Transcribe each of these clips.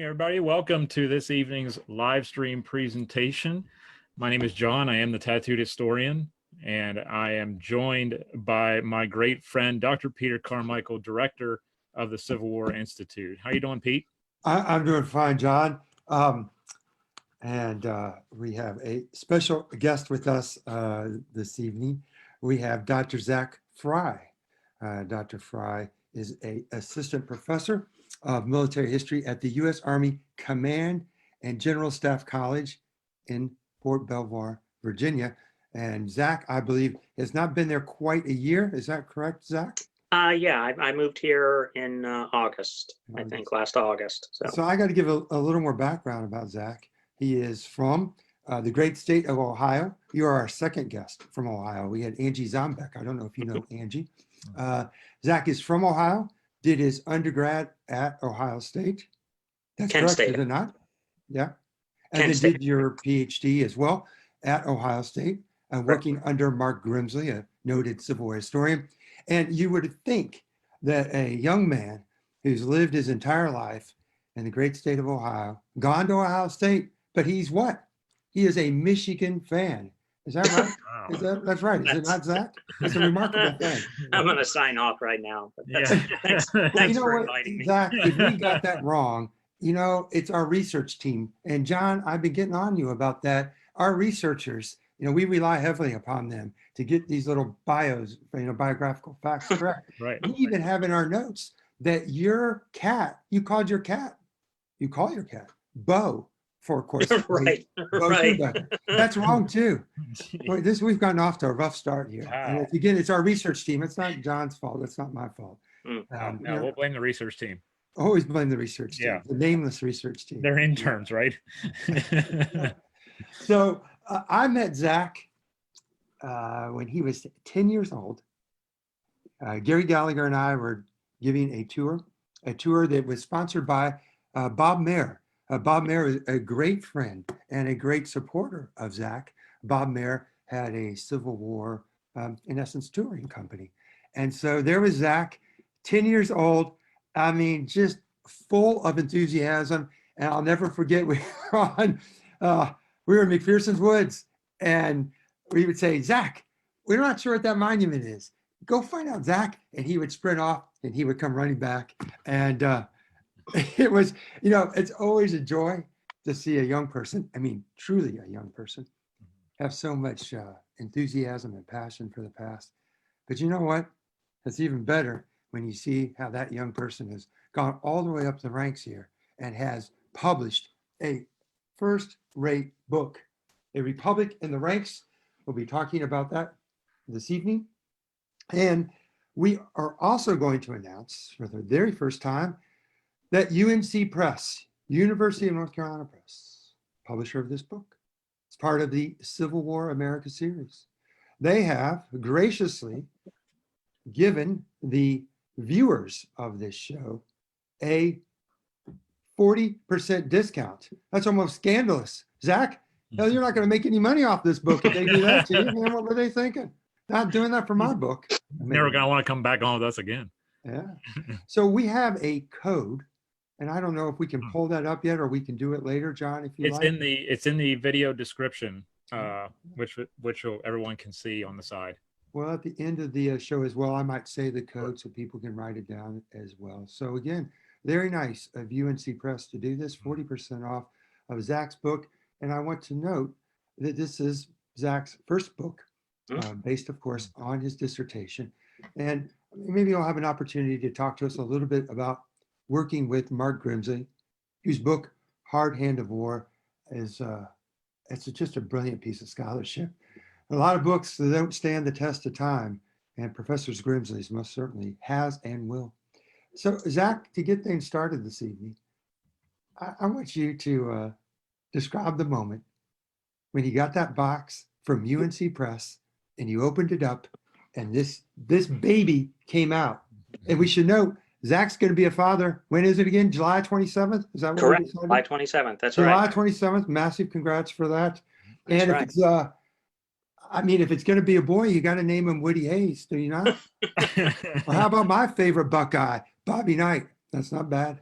Everybody. Welcome to this evening's live stream presentation. My name is John. I am the tattooed historian, and I am joined by my great friend, Dr. Peter Carmichael, director of the Civil War Institute. How you doing, Pete? I'm doing fine, John. We have a special guest with us this evening. We have Dr. Zachery Fry. Dr. Fry is an assistant professor of military history at the U.S. Army Command and General Staff College in Fort Belvoir, Virginia. And Zach, I believe, has not been there quite a year. Is that correct, Zach? Yeah, I moved here in August, I think last August. So I got to give a little more background about Zach. He is from the great state of Ohio. You are our second guest from Ohio. We had Angie Zombeck. I don't know if you know Angie. Zach is from Ohio, did his undergrad at Ohio State. That's Kent correct, State. is it not? Yeah. And Kent then State. did your PhD as well at Ohio State, working under Mark Grimsley, a noted Civil War historian. And you would think that a young man who's lived his entire life in the great state of Ohio, gone to Ohio State, but he's what? He is a Michigan fan. Is that right? Wow. That's right. Is it not, Zach? It's a remarkable thing. I'm going to sign off right now. But Yeah. thanks Well, you know for what, inviting me. Zach, if we got that wrong, it's our research team. And John, I've been getting on you about that. Our researchers, we rely heavily upon them to get these little bios, biographical facts correct. Right. We even have in our notes that your cat, you call your cat Bo, for of course. Right, Bo right. That's wrong too. Boy, we've gotten off to a rough start here. Wow. And again, it's our research team. It's not John's fault. It's not my fault. No, we'll blame the research team. Always blame the research team, Yeah. the nameless research team. They're interns, right? So I met Zach when he was 10 years old. Gary Gallagher and I were giving a tour that was sponsored by Bob Mayer. Bob Mayer is a great friend and a great supporter of Zach. Bob Mayer had a Civil War, in essence, touring company. And so there was Zach, 10 years old. I mean, just full of enthusiasm. And I'll never forget, we were in McPherson's Woods, and we would say, Zach, we're not sure what that monument is. Go find out, Zach. And he would sprint off and he would come running back. And it was, it's always a joy to see a young person, truly a young person, have so much enthusiasm and passion for the past. But you know what? It's even better when you see how that young person has gone all the way up the ranks here and has published a first-rate book, A Republic in the Ranks. We'll be talking about that this evening. And we are also going to announce for the very first time that UNC Press, University of North Carolina Press, publisher of this book, it's part of the Civil War America series. They have graciously given the viewers of this show a 40% discount. That's almost scandalous. Zach, hell, you're not going to make any money off this book if they do that to you. Man, what were they thinking? Not doing that for my book. Never going to want to come back on with us again. Yeah. So we have a code, and I don't know if we can pull that up yet, or we can do it later, John, if you like. It's in the video description, which everyone can see on the side. Well, at the end of the show as well, I might say the code so people can write it down as well. So again, very nice of UNC Press to do this, 40% off of Zach's book. And I want to note that this is Zach's first book, based, of course, on his dissertation. And maybe you'll have an opportunity to talk to us a little bit about working with Mark Grimsley, whose book, Hard Hand of War, is it's just a brilliant piece of scholarship. A lot of books that don't stand the test of time, and Professor Grimsley's most certainly has and will. So, Zach, to get things started this evening, I want you to describe the moment when you got that box from UNC Press and you opened it up and this baby came out. And we should note, Zach's going to be a father. When is it again? July 27th? Is that what Correct. July 27th. That's right. July 27th. Massive congrats for that. That's And right. if it's if it's going to be a boy, you got to name him Woody Hayes, do you not? Or how about my favorite Buckeye, Bobby Knight? That's not bad.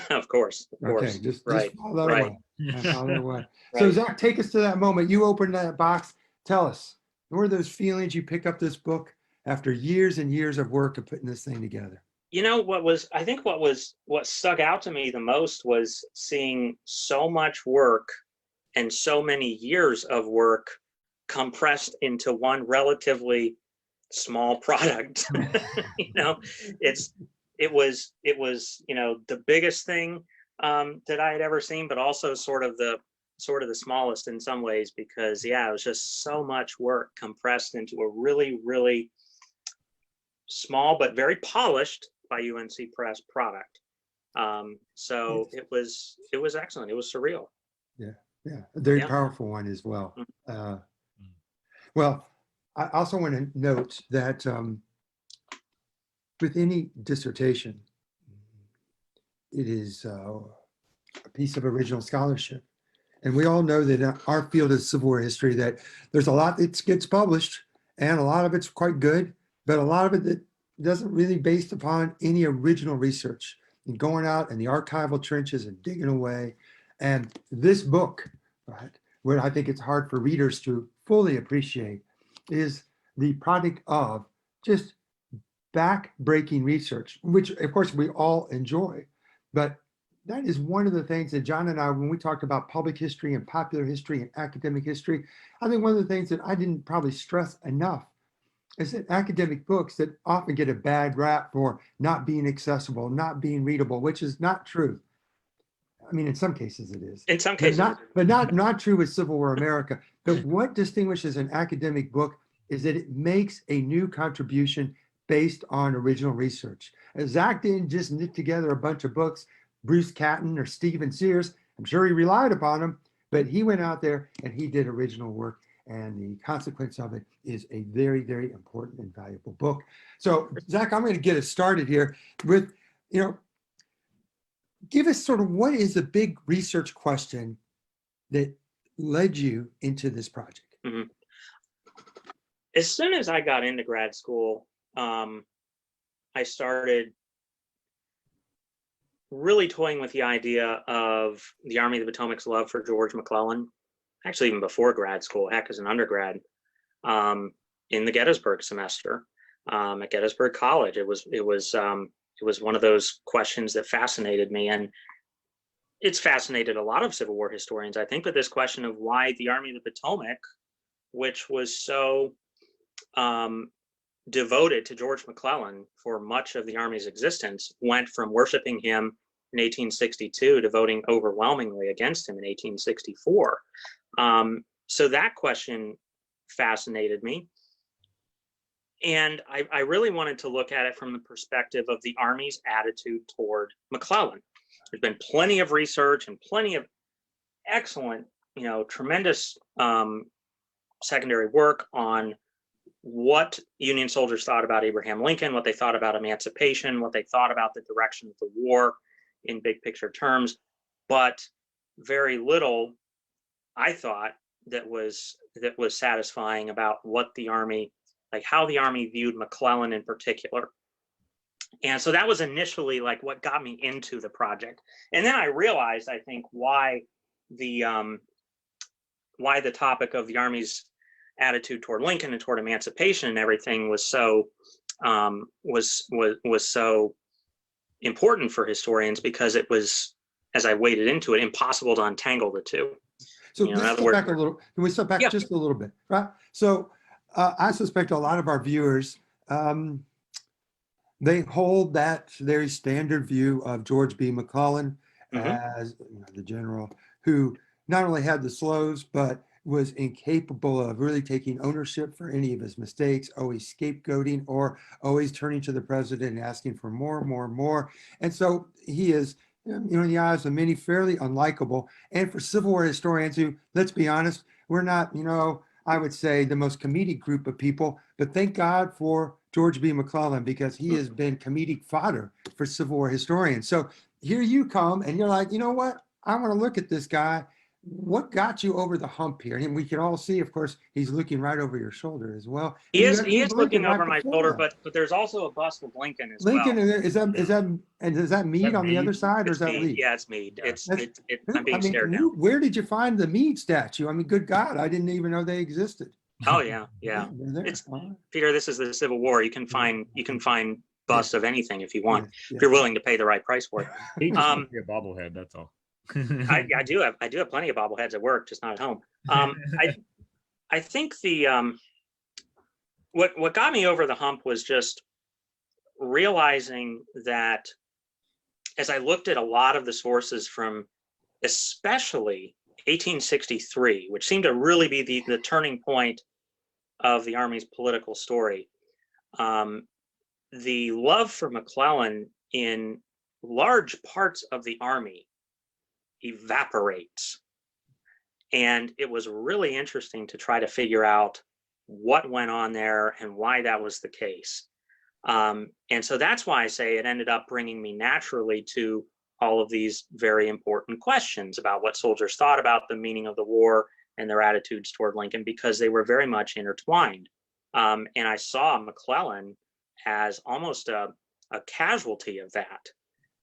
Of course, Okay, just right, follow that right, away. Follow that away. So right. Zach, take us to that moment. You opened that box. Tell us, what were those feelings you pick up this book after years and years of work of putting this thing together? You know, what stuck out to me the most was seeing so much work and so many years of work compressed into one relatively small product. You know, it was the biggest thing that I had ever seen, but also sort of the smallest in some ways, because it was just so much work compressed into a really, really small but very polished by UNC Press product. So it was excellent. It was surreal. Yeah, a very Yeah. powerful one as well. Well, I also want to note that with any dissertation, it is a piece of original scholarship. And we all know that in our field of Civil War history, that there's a lot that gets published, and a lot of it's quite good, but a lot of it that doesn't really based upon any original research and going out in the archival trenches and digging away. And this book, right, where I think it's hard for readers to fully appreciate, is the product of just back-breaking research, which of course we all enjoy. But that is one of the things that John and I, when we talked about public history and popular history and academic history, I think one of the things that I didn't probably stress enough is that academic books that often get a bad rap for not being accessible, not being readable, which is not true. I mean, in some cases it is. In some cases. But not true with Civil War America. But what distinguishes an academic book is that it makes a new contribution based on original research. Zach didn't just knit together a bunch of books, Bruce Catton or Stephen Sears. I'm sure he relied upon them, but he went out there and he did original work. And the consequence of it is a very, very important and valuable book. So Zach, I'm going to get us started here with, give us sort of what is the big research question that led you into this project? Mm-hmm. As soon as I got into grad school, I started really toying with the idea of the Army of the Potomac's love for George McClellan, actually even before grad school, heck, as an undergrad, in the Gettysburg semester at Gettysburg College. It was one of those questions that fascinated me, and it's fascinated a lot of Civil War historians, I think, but this question of why the Army of the Potomac, which was so devoted to George McClellan for much of the Army's existence, went from worshiping him in 1862 to voting overwhelmingly against him in 1864. So that question fascinated me. And I really wanted to look at it from the perspective of the Army's attitude toward McClellan. There's been plenty of research and plenty of excellent, tremendous secondary work on what Union soldiers thought about Abraham Lincoln, what they thought about emancipation, what they thought about the direction of the war in big picture terms, but very little, I thought, that was satisfying about what the Army, like how the Army viewed McClellan in particular. And so that was initially like what got me into the project. And then I realized, I think, why the topic of the Army's attitude toward Lincoln and toward emancipation and everything was so so important for historians, because it was, as I waded into it, impossible to untangle the two. So let's step back a little. Can we step back just a little bit, right? So I suspect a lot of our viewers, they hold that very standard view of George B. McClellan as the general who not only had the slows, but was incapable of really taking ownership for any of his mistakes, always scapegoating or always turning to the president and asking for more and more and more. And so he is, in the eyes of many, fairly unlikable. And for Civil War historians who, let's be honest, we're not, I would say the most comedic group of people, but thank God for George B. McClellan, because he has been comedic fodder for Civil War historians. So here you come and you're like, you know what? I want to look at this guy what got you over the hump here? And we can all see, of course, he's looking right over your shoulder as well. He And you is have he Abe is Lincoln looking right over my before shoulder, that. but there's also a bust of Lincoln as Lincoln, well. and is that Meade that on the other Meade? side, or is It's that Meade. Lee? Yeah, it's Meade. Yeah. I'm being stared down. Where did you find the Meade statue? I mean, good God, I didn't even know they existed. Oh yeah, yeah. They're there. It's All right. Peter. This is the Civil War. You can find busts of anything if you want, Yeah, if you're willing to pay the right price for it. He just wants to be a bobblehead. That's all. I do have plenty of bobbleheads at work, just not at home. I think what got me over the hump was just realizing that as I looked at a lot of the sources from especially 1863, which seemed to really be the turning point of the Army's political story, the love for McClellan in large parts of the Army evaporates. And it was really interesting to try to figure out what went on there and why that was the case. And so that's why I say it ended up bringing me naturally to all of these very important questions about what soldiers thought about the meaning of the war and their attitudes toward Lincoln, because they were very much intertwined. And I saw McClellan as almost a casualty of that.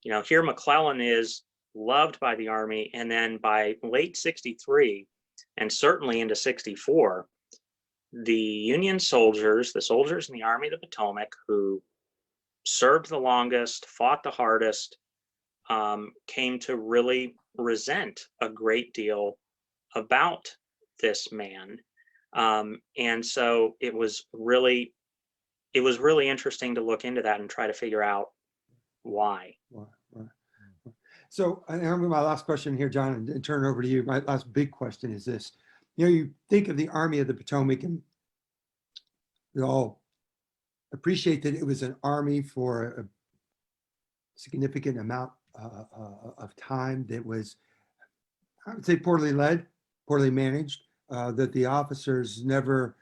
You know, here McClellan is loved by the Army, and then by late 63 and certainly into 64, the Union soldiers, the soldiers in the Army of the Potomac who served the longest, fought the hardest, came to really resent a great deal about this man. And so it was really interesting to look into that and try to figure out why. So, and my last question here, John, and turn it over to you. My last big question is this. You know, you think of the Army of the Potomac, and we all appreciate that it was an army for a significant amount of time that was, I would say, poorly led, poorly managed, that the officers never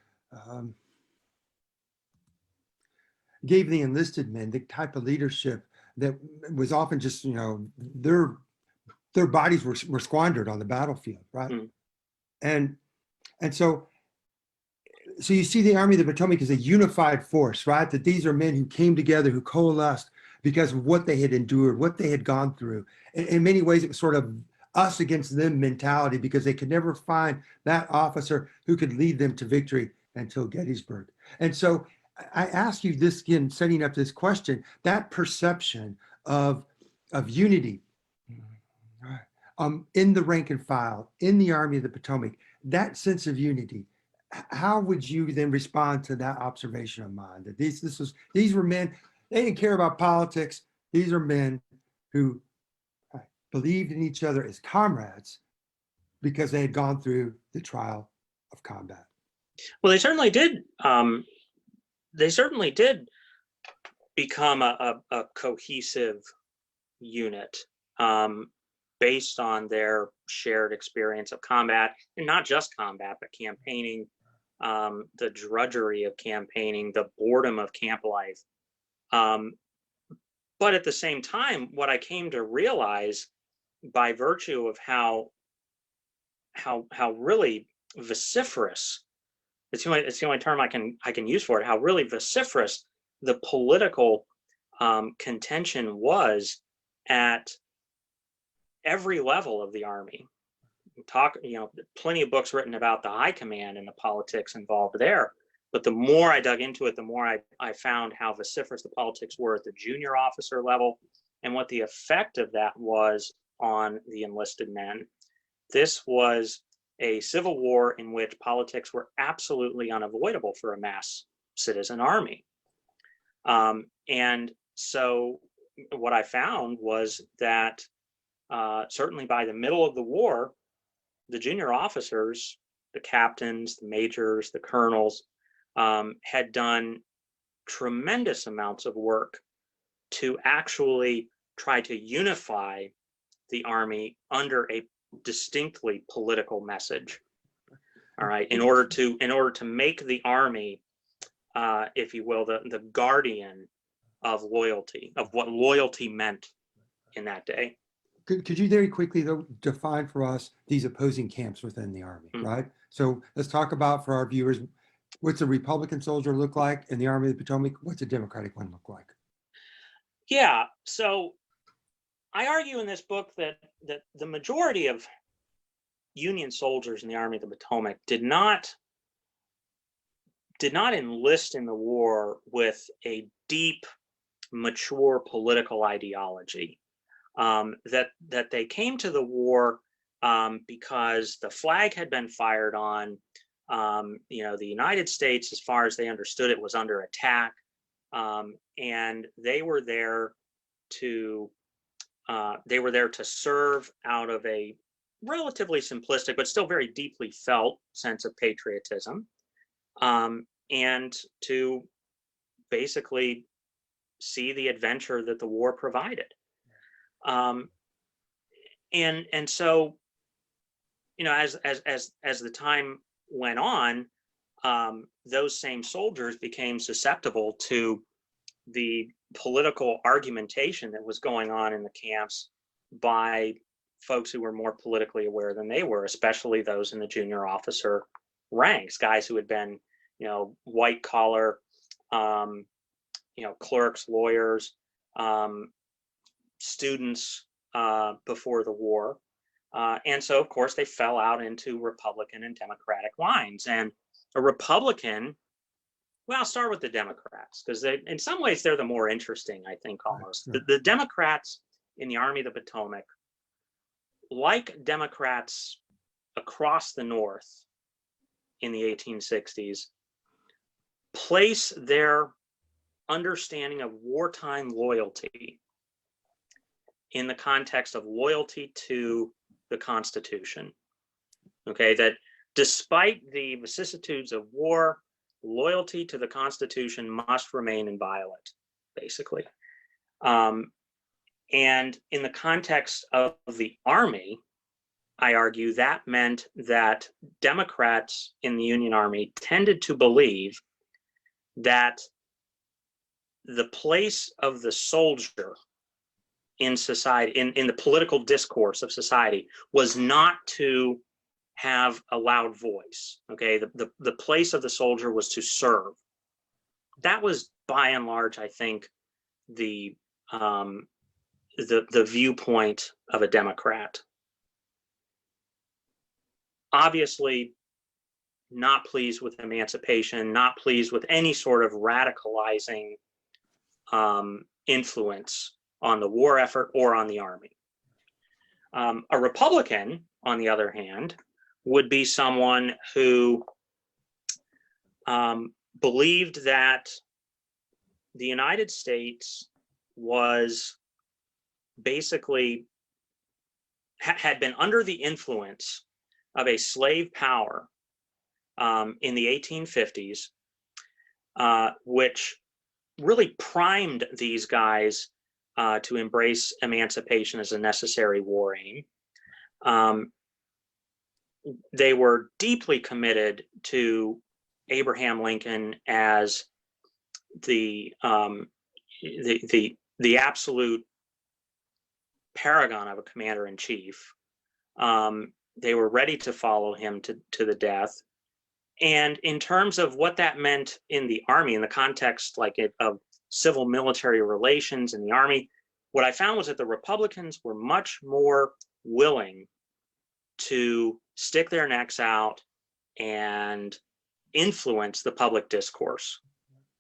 gave the enlisted men the type of leadership that was often just, you know, their bodies were squandered on the battlefield, right? Mm. And so you see the Army of the Potomac as a unified force, right? That these are men who came together, who coalesced because of what they had endured, what they had gone through. In many ways, it was sort of us against them mentality, because they could never find that officer who could lead them to victory until Gettysburg. And so I ask you this again, setting up this question, that perception of unity in the rank and file, in the Army of the Potomac, that sense of unity, how would you then respond to that observation of mine? That these were men, they didn't care about politics. These are men who believed in each other as comrades because they had gone through the trial of combat. Well, they certainly did. They certainly did become a cohesive unit based on their shared experience of combat, and not just combat, but campaigning, the drudgery of campaigning, the boredom of camp life. But at the same time, what I came to realize, by virtue of how really vociferous, it's the only term I can use for it, how really vociferous the political contention was at every level of the Army. Plenty of books written about the high command and the politics involved there. But the more I dug into it, the more I found how vociferous the politics were at the junior officer level, and what the effect of that was on the enlisted men. This was a civil war in which politics were absolutely unavoidable for a mass citizen army. And so what I found was that certainly by the middle of the war, the junior officers, the captains, the majors, the colonels, had done tremendous amounts of work to actually try to unify the Army under a distinctly political message. All right, in order to make the Army, if you will, the guardian of loyalty, of what loyalty meant in that day. Could you very quickly, though, define for us these opposing camps within the Army, right? So let's talk about, for our viewers, what's a Republican soldier look like in the Army of the Potomac? What's a Democratic one look like? Yeah, so I argue in this book that the majority of Union soldiers in the Army of the Potomac did not enlist in the war with a deep, mature political ideology. That they came to the war because the flag had been fired on. The United States, as far as they understood it, was under attack, and they were there to serve out of a relatively simplistic but still very deeply felt sense of patriotism, and to basically see the adventure that the war provided. And so, as the time went on, those same soldiers became susceptible to the political argumentation that was going on in the camps by folks who were more politically aware than they were, especially those in the junior officer ranks, guys who had been, white collar, clerks, lawyers, students before the war. And so, of course, they fell out into Republican and Democratic lines. And a Republican, well, I'll start with the Democrats, because in some ways they're the more interesting, I think, almost. The Democrats in the Army of the Potomac, like Democrats across the North in the 1860s, place their understanding of wartime loyalty in the context of loyalty to the Constitution. Okay, that despite the vicissitudes of war, loyalty to the Constitution must remain inviolate, basically. And in the context of the Army, I argue that meant that Democrats in the Union Army tended to believe that the place of the soldier in society, in the political discourse of society, was not to have a loud voice. Okay, the place of the soldier was to serve. That was, by and large, I think, the viewpoint of a Democrat. Obviously, not pleased with emancipation, not pleased with any sort of radicalizing influence on the war effort or on the Army. A Republican, on the other hand, would be someone who believed that the United States was basically had been under the influence of a slave power in the 1850s, which really primed these guys to embrace emancipation as a necessary war aim. They were deeply committed to Abraham Lincoln as the absolute paragon of a commander-in-chief. They were ready to follow him to the death. And in terms of what that meant in the Army, in the context of civil military relations in the Army, what I found was that the Republicans were much more willing to stick their necks out and influence the public discourse,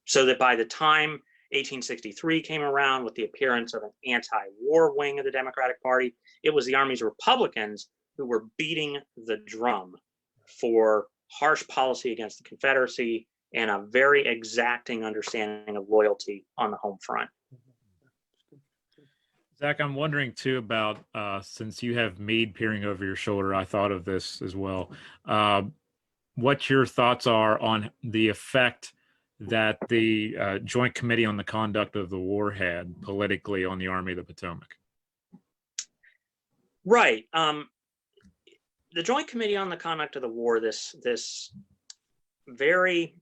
so that by the time 1863 came around, with the appearance of an anti-war wing of the Democratic Party, it was the Army's Republicans who were beating the drum for harsh policy against the Confederacy and a very exacting understanding of loyalty on the home front. Zach, I'm wondering too about, since you have Meade peering over your shoulder, I thought of this as well. What your thoughts are on the effect that the Joint Committee on the Conduct of the War had politically on the Army of the Potomac? Right. The Joint Committee on the Conduct of the War, this very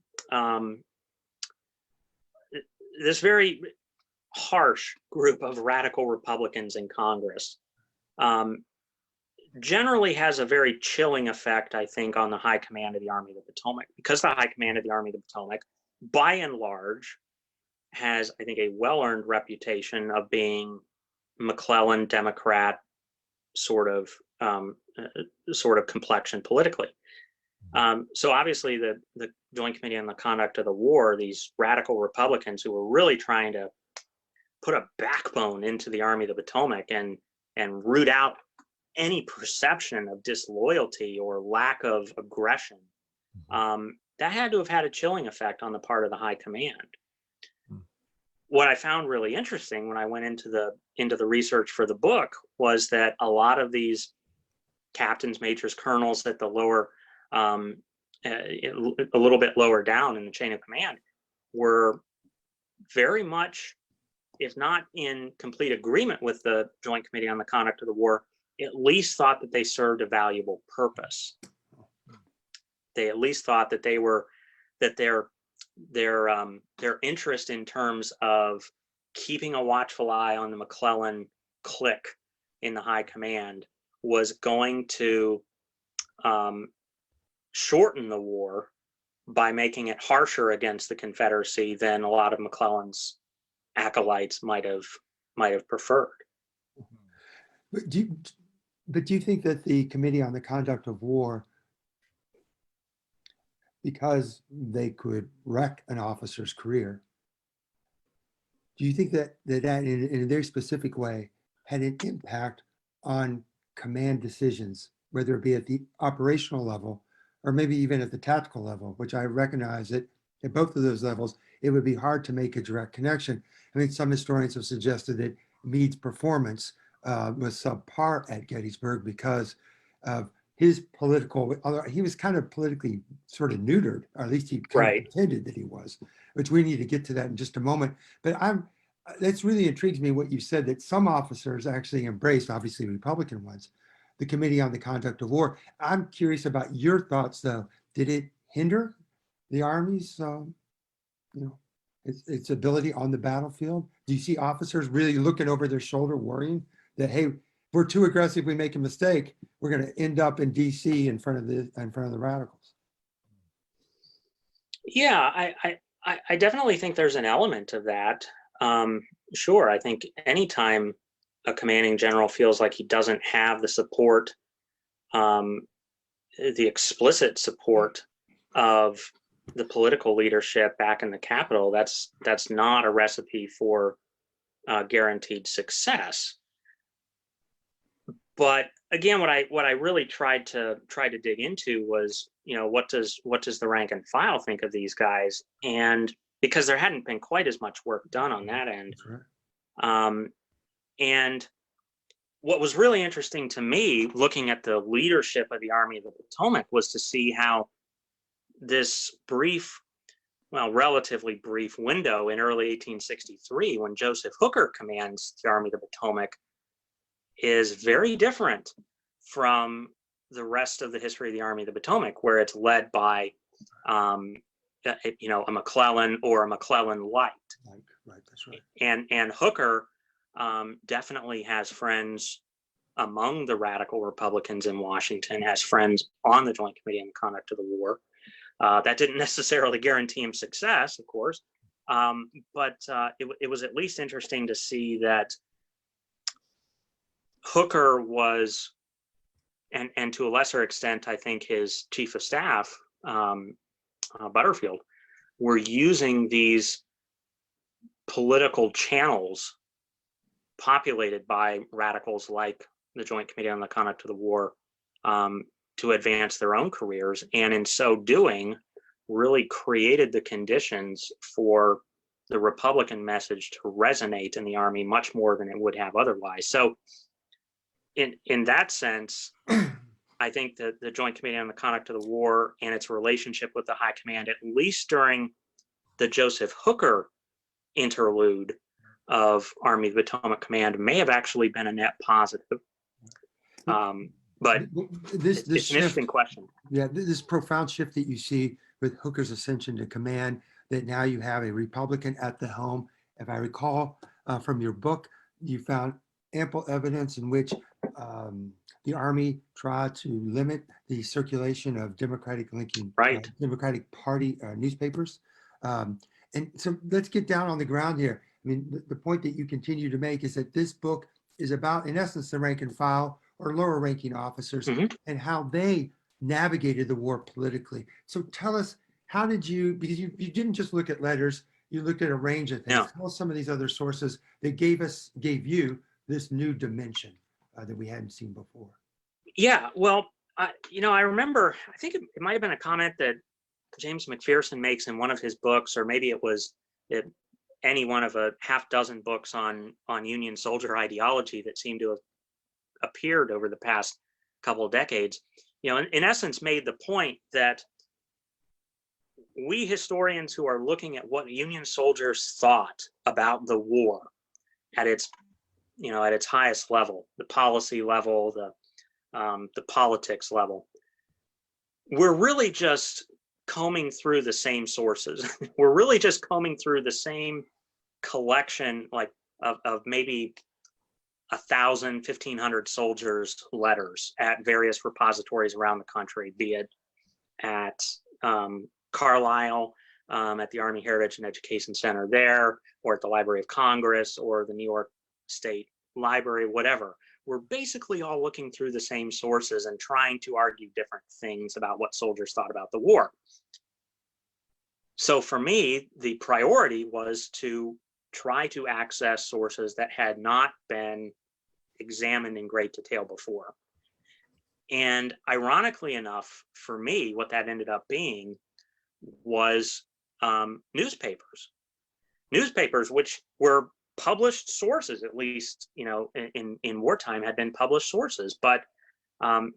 harsh group of radical Republicans in Congress, generally has a very chilling effect, I think, on the high command of the Army of the Potomac, because the high command of the Army of the Potomac, by and large, has, I think, a well-earned reputation of being McClellan Democrat sort of complexion politically. So obviously the Joint Committee on the Conduct of the War, these radical Republicans who were really trying to put a backbone into the Army of the Potomac and root out any perception of disloyalty or lack of aggression, that had to have had a chilling effect on the part of the high command. What I found really interesting when I went into the research for the book was that a lot of these captains, majors, colonels at the lower, a little bit lower down in the chain of command, were very much, if not in complete agreement with the Joint Committee on the Conduct of the War, at least thought that they served a valuable purpose. They at least thought that they were, that their interest in terms of keeping a watchful eye on the McClellan clique in the high command was going to shorten the war by making it harsher against the Confederacy than a lot of McClellan's acolytes might have preferred. But do you think that the Committee on the Conduct of War, because they could wreck an officer's career, do you think that in a very specific way had an impact on command decisions, whether it be at the operational level or maybe even at the tactical level, which I recognize that at both of those levels, it would be hard to make a direct connection. I mean, some historians have suggested that Meade's performance was subpar at Gettysburg because of his political, although he was kind of politically sort of neutered, or at least he kind of pretended that he was, which we need to get to that in just a moment. But that's really intrigues me what you said, that some officers actually embraced, obviously Republican ones, the Committee on the Conduct of War. I'm curious about your thoughts though. Did it hinder the Army's, its ability on the battlefield? Do you see officers really looking over their shoulder worrying that, hey, we're too aggressive, we make a mistake, we're going to end up in DC in front of the radicals? Yeah, I definitely think there's an element of that. Sure, I think anytime a commanding general feels like he doesn't have the support, the explicit support of the political leadership back in the Capitol, that's not a recipe for guaranteed success. But again, what I really tried to dig into was, what does the rank and file think of these guys? And because there hadn't been quite as much work done on that end. And what was really interesting to me, looking at the leadership of the Army of the Potomac, was to see how this relatively brief window in early 1863, when Joseph Hooker commands the Army of the Potomac, is very different from the rest of the history of the Army of the Potomac, where it's led by a McClellan or a McClellan light. Right, that's right. And Hooker definitely has friends among the radical Republicans in Washington, has friends on the Joint Committee on the Conduct of the War. That didn't necessarily guarantee him success, of course, but it was at least interesting to see that Hooker was, and to a lesser extent, I think his chief of staff, Butterfield, were using these political channels populated by radicals like the Joint Committee on the Conduct of the War to advance their own careers, and in so doing, really created the conditions for the Republican message to resonate in the Army much more than it would have otherwise. So in that sense, I think that the Joint Committee on the Conduct of the War and its relationship with the High Command, at least during the Joseph Hooker interlude of Army of the Potomac Command, may have actually been a net positive. But it's an interesting question. Yeah, this profound shift that you see with Hooker's ascension to command, that now you have a Republican at the helm. If I recall from your book, you found ample evidence in which the Army tried to limit the circulation of Right. Democratic Party newspapers. And so let's get down on the ground here. I mean, the point that you continue to make is that this book is about, in essence, the rank and file or lower ranking officers and how they navigated the war politically. So tell us, how did you, because you didn't just look at letters, you looked at a range of things. Yeah. Tell us some of these other sources that gave you this new dimension that we hadn't seen before. Yeah, well, I remember, I think it might have been a comment that James McPherson makes in one of his books, or maybe it was any one of a half dozen books on Union soldier ideology that seem to have appeared over the past couple of decades. In essence, made the point that we historians who are looking at what Union soldiers thought about the war at its highest level, the policy level, the politics level, we're really just combing through the same sources. We're really just combing through the same collection, like of maybe 1,000, 1,500 soldiers' letters at various repositories around the country, be it at Carlisle, at the Army Heritage and Education Center there, or at the Library of Congress, or the New York State Library, whatever. We're basically all looking through the same sources and trying to argue different things about what soldiers thought about the war. So for me, the priority was to try to access sources that had not been examined in great detail before. And ironically enough, for me, what that ended up being was newspapers, which were published sources, at least, in wartime had been published sources, but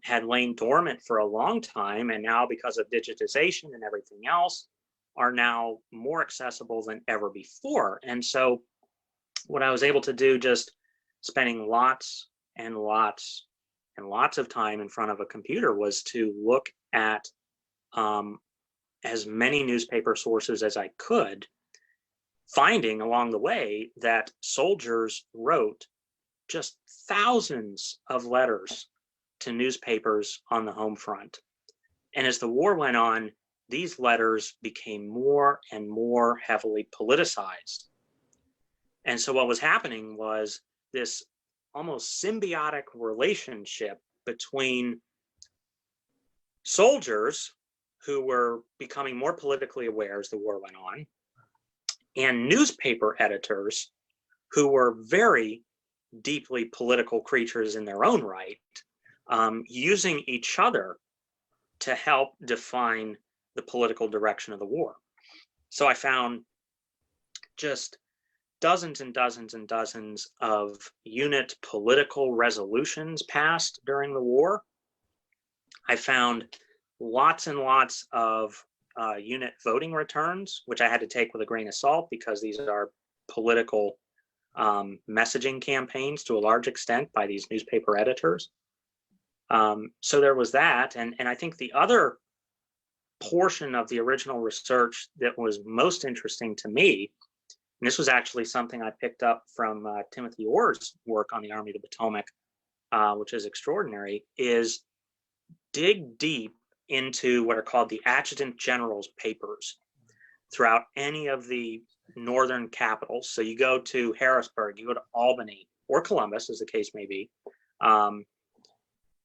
had lain dormant for a long time. And now, because of digitization and everything else, are now more accessible than ever before. And so what I was able to do, just spending lots and lots and lots of time in front of a computer, was to look at as many newspaper sources as I could, finding along the way that soldiers wrote just thousands of letters to newspapers on the home front. And as the war went on, these letters became more and more heavily politicized. And so what was happening was this almost symbiotic relationship between soldiers who were becoming more politically aware as the war went on, and newspaper editors who were very deeply political creatures in their own right, using each other to help define the political direction of the war. So I found just dozens and dozens and dozens of unit political resolutions passed during the war. I found lots and lots of unit voting returns, which I had to take with a grain of salt because these are political messaging campaigns to a large extent by these newspaper editors. So there was that. And I think the other portion of the original research that was most interesting to me, and this was actually something I picked up from Timothy Orr's work on the Army of the Potomac, which is extraordinary, is dig deep into what are called the Adjutant General's papers throughout any of the northern capitals. So you go to Harrisburg, you go to Albany, or Columbus, as the case may be,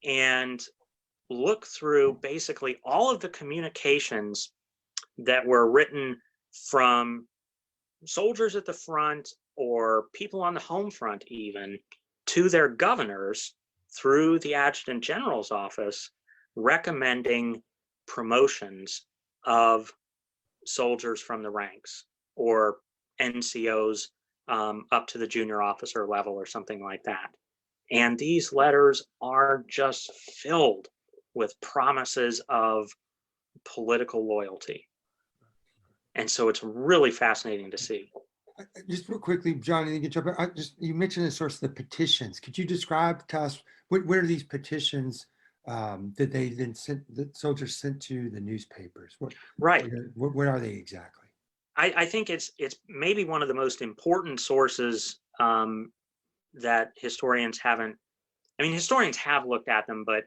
and look through basically all of the communications that were written from soldiers at the front or people on the home front even to their governors through the Adjutant General's office, recommending promotions of soldiers from the ranks or NCOs up to the junior officer level or something like that. And these letters are just filled with promises of political loyalty. And so it's really fascinating to see. Just real quickly, John, you can jump in. You mentioned the source of the petitions. Could you describe to us what are these petitions that they then sent, that soldiers sent to the newspapers? What are they exactly? I think it's maybe one of the most important sources that historians haven't I mean, historians have looked at them, but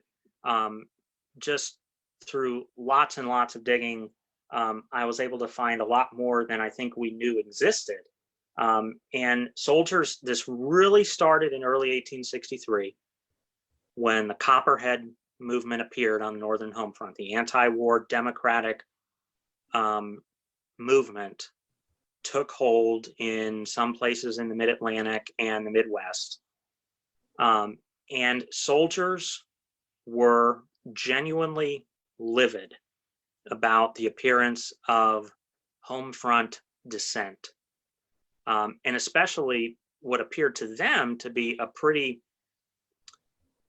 just through lots and lots of digging, I was able to find a lot more than I think we knew existed. And soldiers, this really started in early 1863 when the Copperhead movement appeared on the Northern home front, the anti-war Democratic movement took hold in some places in the mid-Atlantic and the Midwest. And soldiers were genuinely livid about the appearance of home front dissent, and especially what appeared to them to be a pretty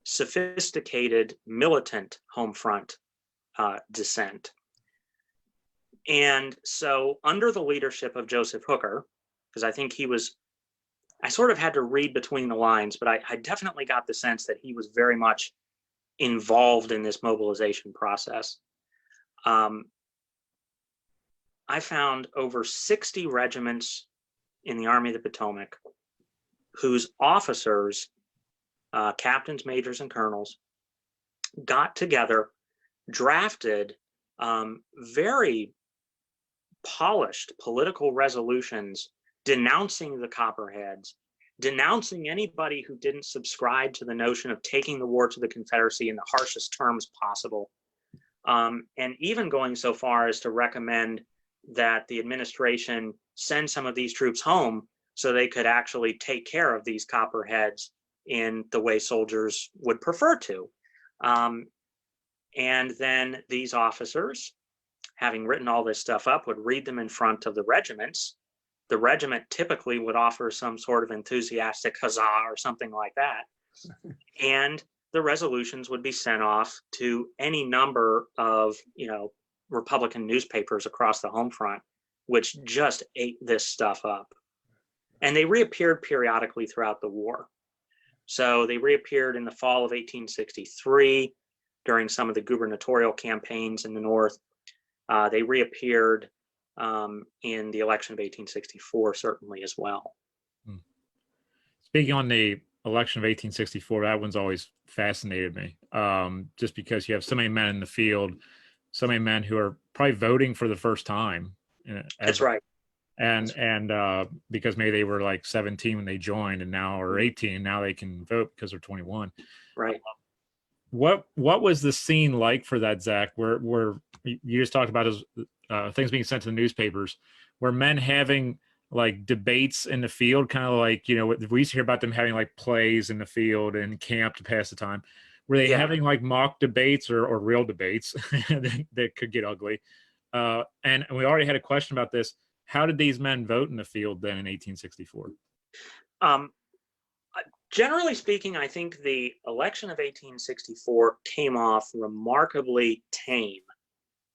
sophisticated militant home front dissent. And so under the leadership of Joseph Hooker, because I think I sort of had to read between the lines, but I definitely got the sense that he was very much involved in this mobilization process. I found over 60 regiments in the Army of the Potomac whose officers, captains, majors, and colonels, got together, drafted very polished political resolutions denouncing the Copperheads, denouncing anybody who didn't subscribe to the notion of taking the war to the Confederacy in the harshest terms possible, and even going so far as to recommend that the administration send some of these troops home so they could actually take care of these Copperheads in the way soldiers would prefer to. And then these officers, having written all this stuff up, would read them in front of the regiments. The regiment typically would offer some sort of enthusiastic huzzah or something like that. And the resolutions would be sent off to any number of, Republican newspapers across the home front, which just ate this stuff up. And they reappeared periodically throughout the war. So they reappeared in the fall of 1863 during some of the gubernatorial campaigns in the North. They reappeared in the election of 1864, certainly as well. Speaking on the election of 1864, that one's always fascinated me, just because you have so many men in the field, so many men who are probably voting for the first time. That's right. And because maybe they were like 17 when they joined, and now or 18, now they can vote because they're 21. Right. What was the scene like for that, Zach? Where you just talked about things being sent to the newspapers, were men having like debates in the field, kind of like, we used to hear about them having like plays in the field and camp to pass the time. Were they having like mock debates or real debates that could get ugly? And we already had a question about this. How did these men vote in the field then in 1864? Generally speaking, I think the election of 1864 came off remarkably tame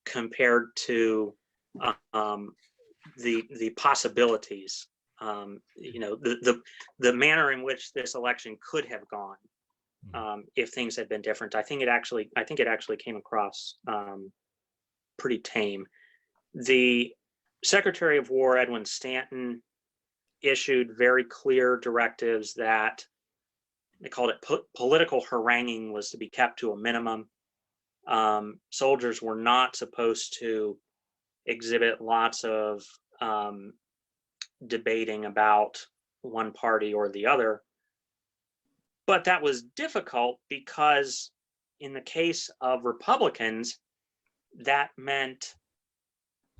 compared to the possibilities. The manner in which this election could have gone if things had been different. I think it actually came across pretty tame. The Secretary of War, Edwin Stanton, issued very clear directives that they called it political haranguing was to be kept to a minimum. Soldiers were not supposed to exhibit lots of debating about one party or the other. But that was difficult because in the case of Republicans, that meant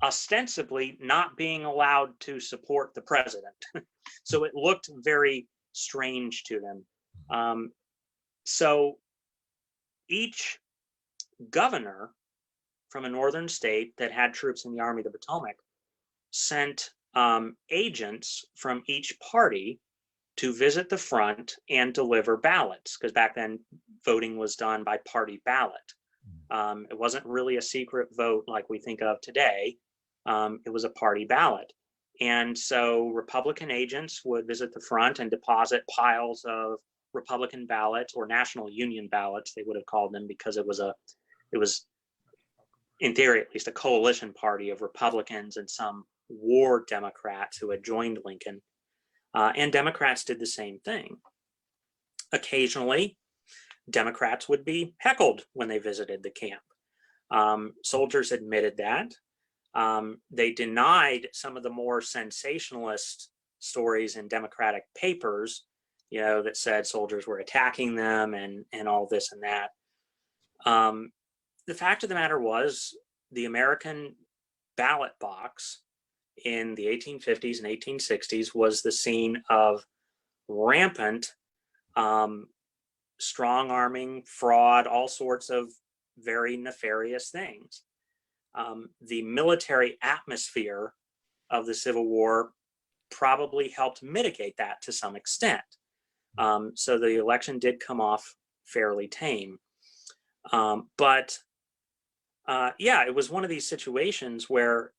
ostensibly not being allowed to support the president. So it looked very strange to them. So each governor from a northern state that had troops in the Army of the Potomac sent agents from each party to visit the front and deliver ballots, because back then voting was done by party ballot. It wasn't really a secret vote like we think of today. It was a party ballot. And so Republican agents would visit the front and deposit piles of Republican ballots, or National Union ballots, they would have called them, because it was in theory at least a coalition party of Republicans and some war Democrats who had joined Lincoln. And Democrats did the same thing. Occasionally, Democrats would be heckled when they visited the camp. Soldiers admitted that. They denied some of the more sensationalist stories in Democratic papers, that said soldiers were attacking them and all this and that. The fact of the matter was, the American ballot box in the 1850s and 1860s was the scene of rampant strong arming, fraud, all sorts of very nefarious things. The military atmosphere of the Civil War probably helped mitigate that to some extent. So the election did come off fairly tame. But it was one of these situations where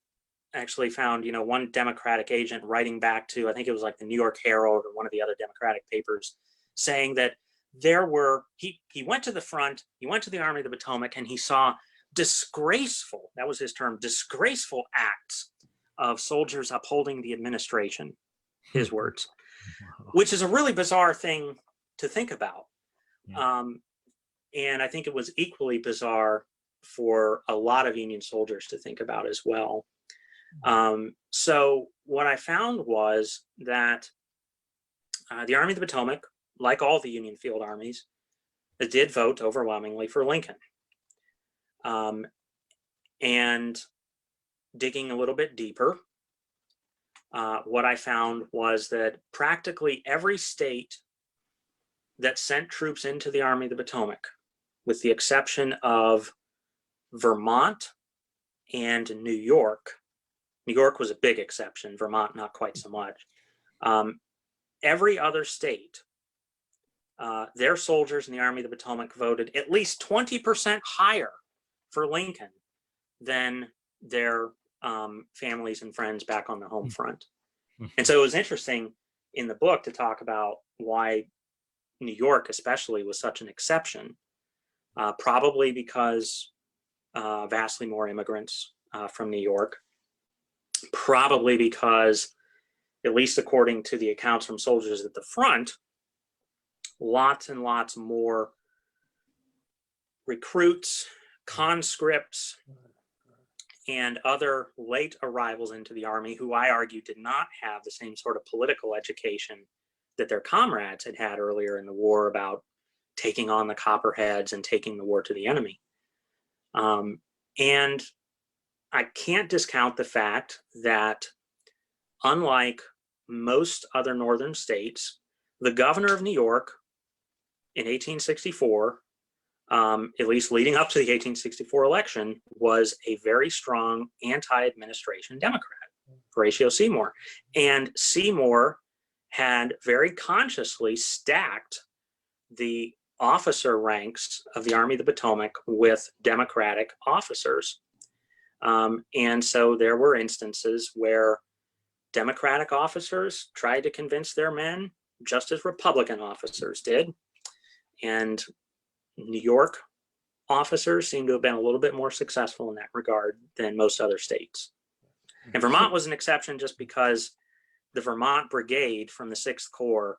I actually found, one Democratic agent writing back to, I think it was like the New York Herald or one of the other Democratic papers, saying that he went to the front, he went to the Army of the Potomac, and he saw disgraceful, that was his term, disgraceful acts of soldiers upholding the administration, his words, which is a really bizarre thing to think about. Yeah. And I think it was equally bizarre for a lot of Union soldiers to think about as well. So what I found was that the Army of the Potomac, like all the Union field armies, did vote overwhelmingly for Lincoln. And digging a little bit deeper, what I found was that practically every state that sent troops into the Army of the Potomac, with the exception of Vermont and New York. New York was a big exception, Vermont not quite so much. Every other state, their soldiers in the Army of the Potomac voted at least 20% higher for Lincoln than their families and friends back on the home front. And so it was interesting in the book to talk about why New York especially was such an exception, probably because vastly more immigrants from New York, probably because, at least according to the accounts from soldiers at the front, lots and lots more recruits, conscripts, and other late arrivals into the Army who I argue did not have the same sort of political education that their comrades had had earlier in the war about taking on the Copperheads and taking the war to the enemy. And I can't discount the fact that, unlike most other northern states, the governor of New York in 1864, at least leading up to the 1864 election, was a very strong anti-administration Democrat, Horatio Seymour. And Seymour had very consciously stacked the officer ranks of the Army of the Potomac with Democratic officers. And so there were instances where Democratic officers tried to convince their men, just as Republican officers did. And New York officers seem to have been a little bit more successful in that regard than most other states. And Vermont was an exception just because the Vermont Brigade from the 6th Corps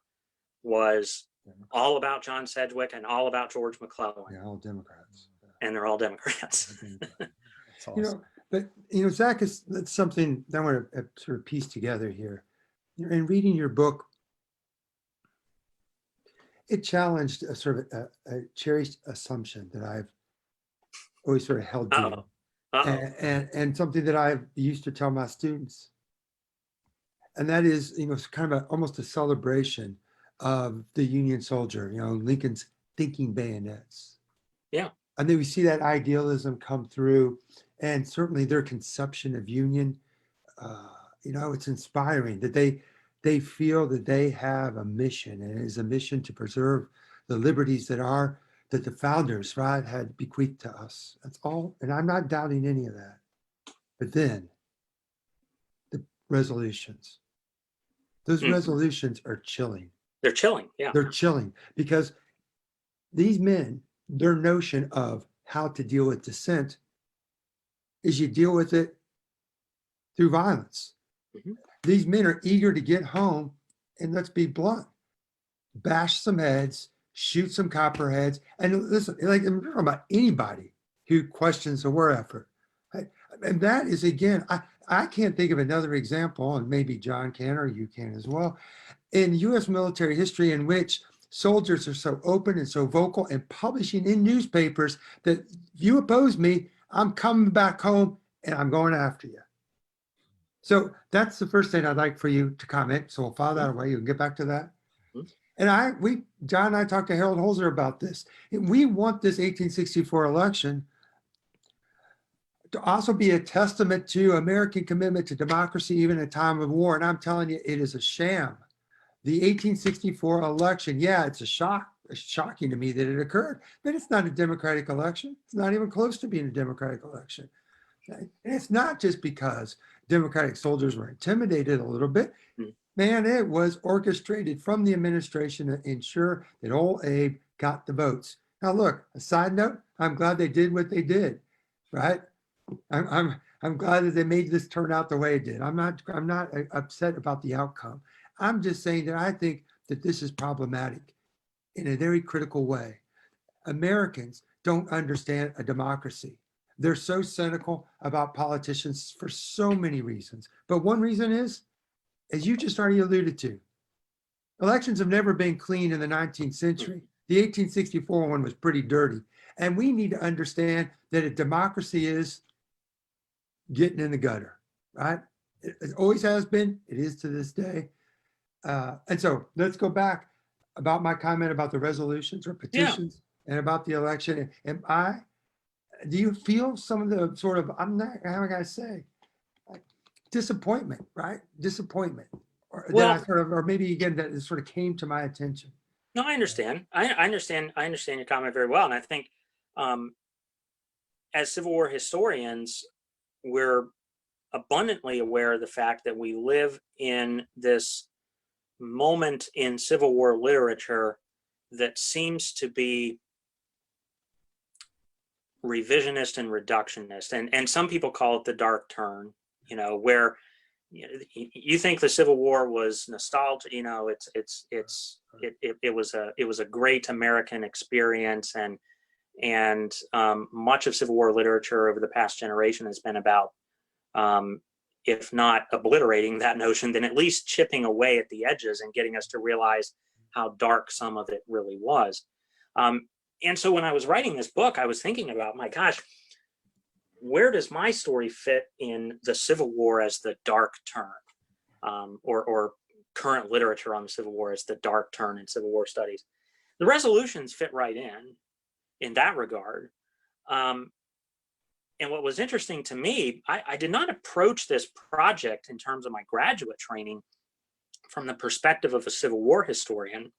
was all about John Sedgwick and all about George McClellan. Yeah, all Democrats. And they're all Democrats. That's awesome. But Zach, that's something that I want to sort of piece together here. In reading your book, it challenged a sort of a cherished assumption that I've always sort of held to, and something that I've used to tell my students, and that is, it's kind of almost a celebration of the Union soldier, Lincoln's thinking bayonets. Yeah. And then we see that idealism come through, and certainly their conception of Union, it's inspiring that they feel that they have a mission, and it is a mission to preserve the liberties that the founders, right, had bequeathed to us. That's all, and I'm not doubting any of that. But then the resolutions, those resolutions are chilling. They're chilling, yeah. They're chilling because these men, their notion of how to deal with dissent is you deal with it through violence. Mm-hmm. These men are eager to get home and, let's be blunt, bash some heads, shoot some copperheads, and listen, like I'm talking about anybody who questions the war effort. And that is, again, I can't think of another example, and maybe John can or you can as well, in U.S. military history in which soldiers are so open and so vocal and publishing in newspapers that if you oppose me, I'm coming back home and I'm going after you. So that's the first thing I'd like for you to comment. So we'll file that away. You can get back to that. And John and I talked to Harold Holzer about this. We want this 1864 election to also be a testament to American commitment to democracy, even in a time of war. And I'm telling you, it is a sham. The 1864 election, yeah, it's shocking to me that it occurred, but it's not a democratic election. It's not even close to being a democratic election. Okay? And it's not just because Democratic soldiers were intimidated a little bit. Man, it was orchestrated from the administration to ensure that old Abe got the votes. Now, look, a side note, I'm glad they did what they did, right? I'm glad that they made this turn out the way it did. I'm not upset about the outcome. I'm just saying that I think that this is problematic in a very critical way. Americans don't understand a democracy. They're so cynical about politicians for so many reasons. But one reason is, as you just already alluded to, elections have never been clean in the 19th century. The 1864 one was pretty dirty. And we need to understand that a democracy is getting in the gutter, right? It always has been. It is to this day. And so let's go back about my comment about the resolutions or petitions and about the election. Do you feel some of the sort of, I'm not, how am I gonna say, like disappointment, right? Disappointment. Or Well, that I sort of, or maybe again, that it sort of came to my attention. no, I understand. I understand your comment very well. And I think as Civil War historians, we're abundantly aware of the fact that we live in this moment in Civil War literature that seems to be revisionist and reductionist, and some people call it the dark turn, where you think the Civil War was nostalgia, it was a great American experience, and much of Civil War literature over the past generation has been about if not obliterating that notion, then at least chipping away at the edges and getting us to realize how dark some of it really was. And so when I was writing this book, I was thinking about, my gosh, where does my story fit in the Civil War as the dark turn, or current literature on the Civil War as the dark turn in Civil War studies? The resolutions fit right in that regard. And what was interesting to me, I did not approach this project in terms of my graduate training from the perspective of a Civil War historian,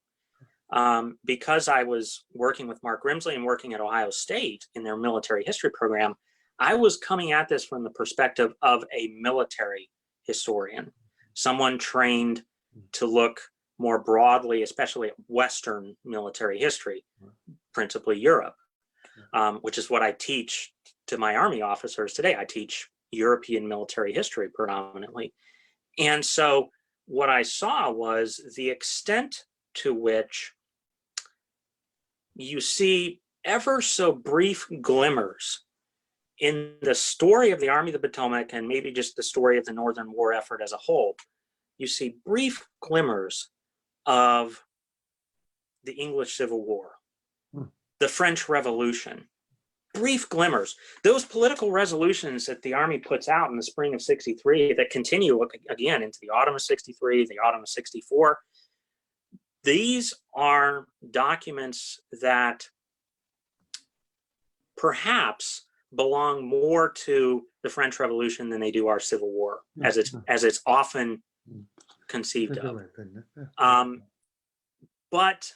because I was working with Mark Grimsley and working at Ohio State in their military history program. I was coming at this from the perspective of a military historian, someone trained to look more broadly, especially at Western military history, principally Europe, which is what I teach to my Army officers today. I teach European military history predominantly. And so what I saw was the extent to which you see ever so brief glimmers in the story of the Army of the Potomac, and maybe just the story of the Northern War effort as a whole. You see brief glimmers of the English Civil War, the French Revolution, brief glimmers. Those political resolutions that the Army puts out in the spring of '63 that continue again into the autumn of '63, the autumn of '64, these are documents that perhaps belong more to the French Revolution than they do our Civil War, as it's often conceived of. But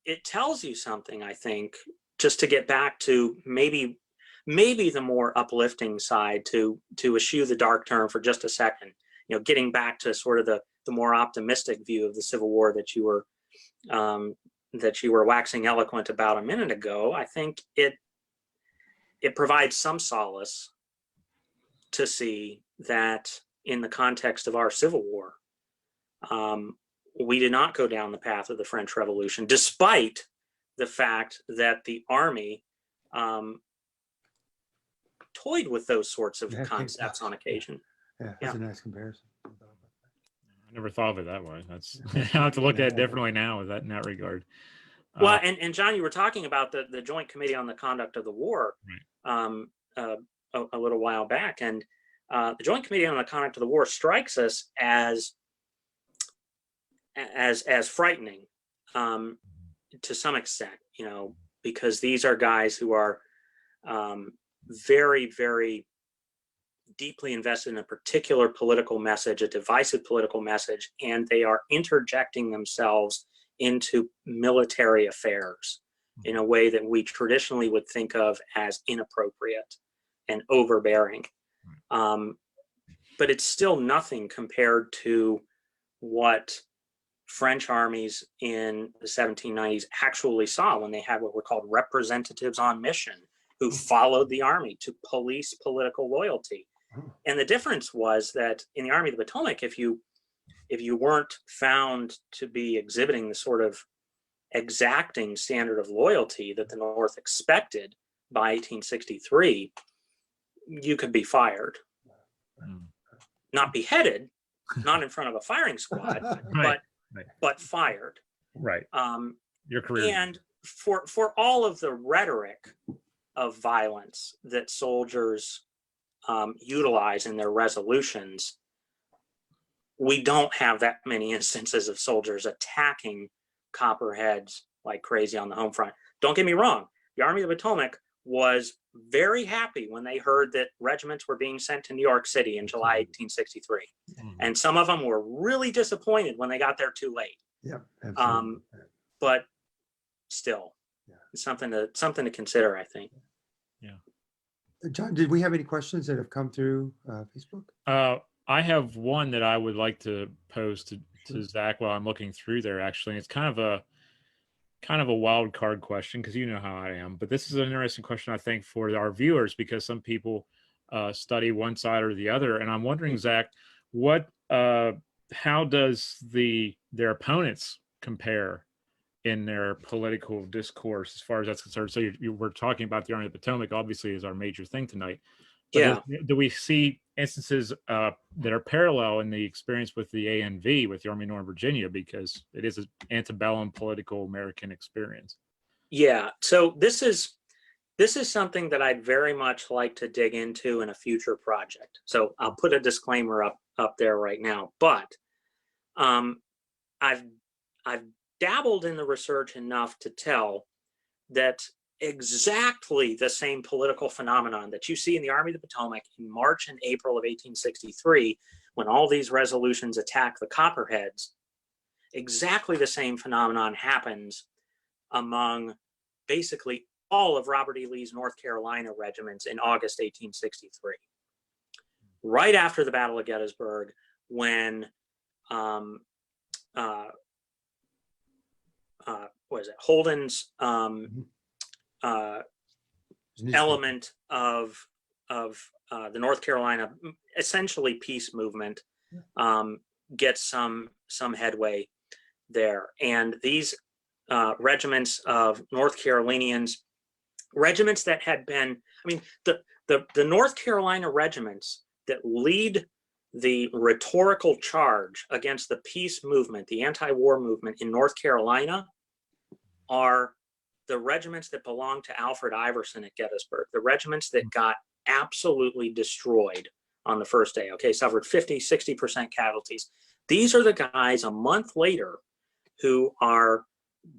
it tells you something, I think, just to get back to maybe the more uplifting side, to eschew the dark turn for just a second, getting back to sort of the more optimistic view of the Civil War that you were waxing eloquent about a minute ago. I think it provides some solace to see that in the context of our Civil War, we did not go down the path of the French Revolution, despite the fact that the Army toyed with those sorts of concepts on occasion. Yeah, that's a nice comparison. I never thought of it that way. That's I have to look at it differently now with that in that regard. Well, and John, you were talking about the Joint Committee on the Conduct of the War a little while back, and the Joint Committee on the Conduct of the War strikes us as frightening to some extent, you know, because these are guys who are very, very deeply invested in a particular political message, a divisive political message, and they are interjecting themselves into military affairs in a way that we traditionally would think of as inappropriate and overbearing. But it's still nothing compared to what French armies in the 1790s actually saw when they had what were called representatives on mission, who followed the army to police political loyalty. And the difference was that in the Army of the Potomac, if you weren't found to be exhibiting the sort of exacting standard of loyalty that the North expected by 1863, you could be fired. Not beheaded, not in front of a firing squad, but fired. Right. Your career. And for all of the rhetoric of violence that soldiers utilize in their resolutions, we don't have that many instances of soldiers attacking Copperheads like crazy on the home front. Don't get me wrong, the Army of the Potomac was very happy when they heard that regiments were being sent to New York City in July 1863. And some of them were really disappointed when they got there too late. Yeah, absolutely. But still, it's something to consider, I think. Yeah. John, did we have any questions that have come through Facebook? I have one that I would like to pose to Zach while I'm looking through there, actually. It's kind of a wild card question, because you know how I am, but this is an interesting question, I think, for our viewers, because some people study one side or the other. And I'm wondering, Zach, how does their opponents compare in their political discourse as far as that's concerned? So we're talking about the Army of the Potomac, obviously, is our major thing tonight. But do we see instances that are parallel in the experience with the ANV, with the Army of Northern Virginia, because it is an antebellum political American experience? Yeah, so this is something that I'd very much like to dig into in a future project. So I'll put a disclaimer up there right now, but I've dabbled in the research enough to tell that exactly the same political phenomenon that you see in the Army of the Potomac in March and April of 1863, when all these resolutions attack the Copperheads, exactly the same phenomenon happens among basically all of Robert E. Lee's North Carolina regiments in August 1863. Right after the Battle of Gettysburg, when Holden's element of the North Carolina essentially peace movement gets some headway there, and these regiments of North Carolinians, regiments that had been, I mean, the North Carolina regiments that lead the rhetorical charge against the peace movement, the anti-war movement in North Carolina, are the regiments that belong to Alfred Iverson at Gettysburg, the regiments that got absolutely destroyed on the first day, okay, suffered 50–60% casualties. These are the guys a month later who are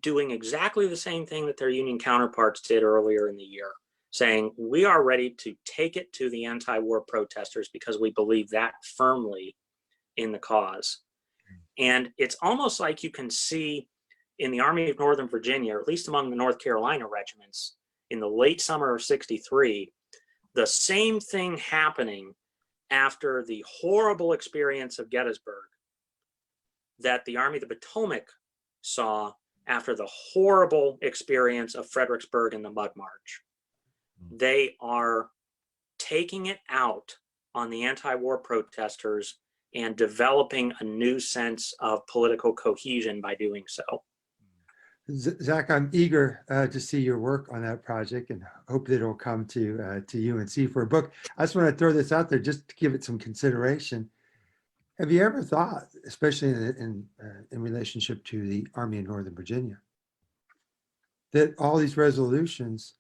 doing exactly the same thing that their Union counterparts did earlier in the year, saying, we are ready to take it to the anti-war protesters because we believe that firmly in the cause. And it's almost like you can see in the Army of Northern Virginia, or at least among the North Carolina regiments, in the late summer of '63, the same thing happening after the horrible experience of Gettysburg that the Army of the Potomac saw after the horrible experience of Fredericksburg and the Mud March. They are taking it out on the anti-war protesters and developing a new sense of political cohesion by doing so. Zach, I'm eager to see your work on that project and hope that it'll come to UNC for a book. I just want to throw this out there just to give it some consideration. Have you ever thought, especially in relationship to the Army in Northern Virginia, that all these resolutions,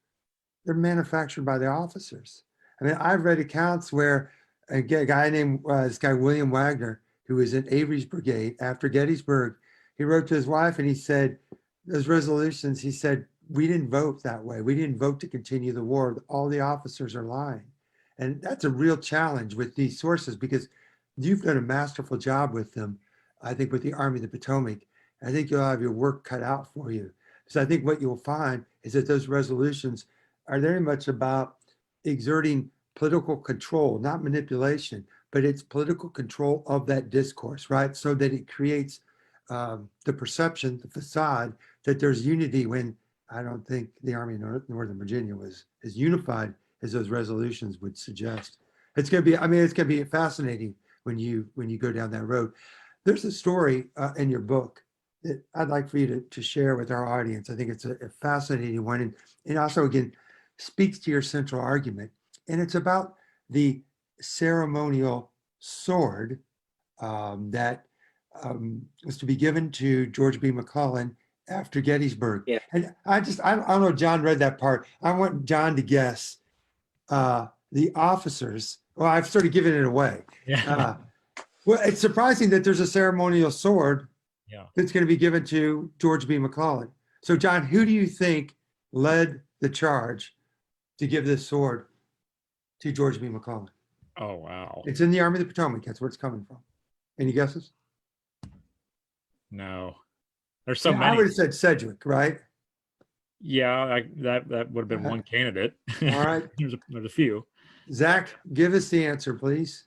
they're manufactured by the officers? I mean, I've read accounts where a guy named William Wagner, who was in Avery's brigade after Gettysburg, he wrote to his wife and he said, those resolutions, he said, we didn't vote that way. We didn't vote to continue the war. All the officers are lying. And that's a real challenge with these sources, because you've done a masterful job with them, I think, with the Army of the Potomac. I think you'll have your work cut out for you. So I think what you'll find is that those resolutions are very much about exerting political control, not manipulation, but it's political control of that discourse, right? So that it creates the perception, the facade that there's unity, when I don't think the Army of Northern Virginia was as unified as those resolutions would suggest. It's going to be, I mean, it's going to be fascinating when you go down that road. There's a story in your book that I'd like for you to share with our audience. I think it's a fascinating one, and also, again, speaks to your central argument. And it's about the ceremonial sword that was to be given to George B. McClellan after Gettysburg. Yeah. And I don't know if John read that part. I want John to guess the officers. Well, I've sort of given it away. Yeah. Well, it's surprising that there's a ceremonial sword Yeah. that's going to be given to George B. McClellan. So, John, who do you think led the charge to give this sword to George B. McClellan? Oh, wow. It's in the Army of the Potomac. That's where it's coming from. Any guesses? No. There's so Yeah, many. I would have said Sedgwick, right? Yeah, that would have been one candidate. All right. There's a few. Zach, give us the answer, please.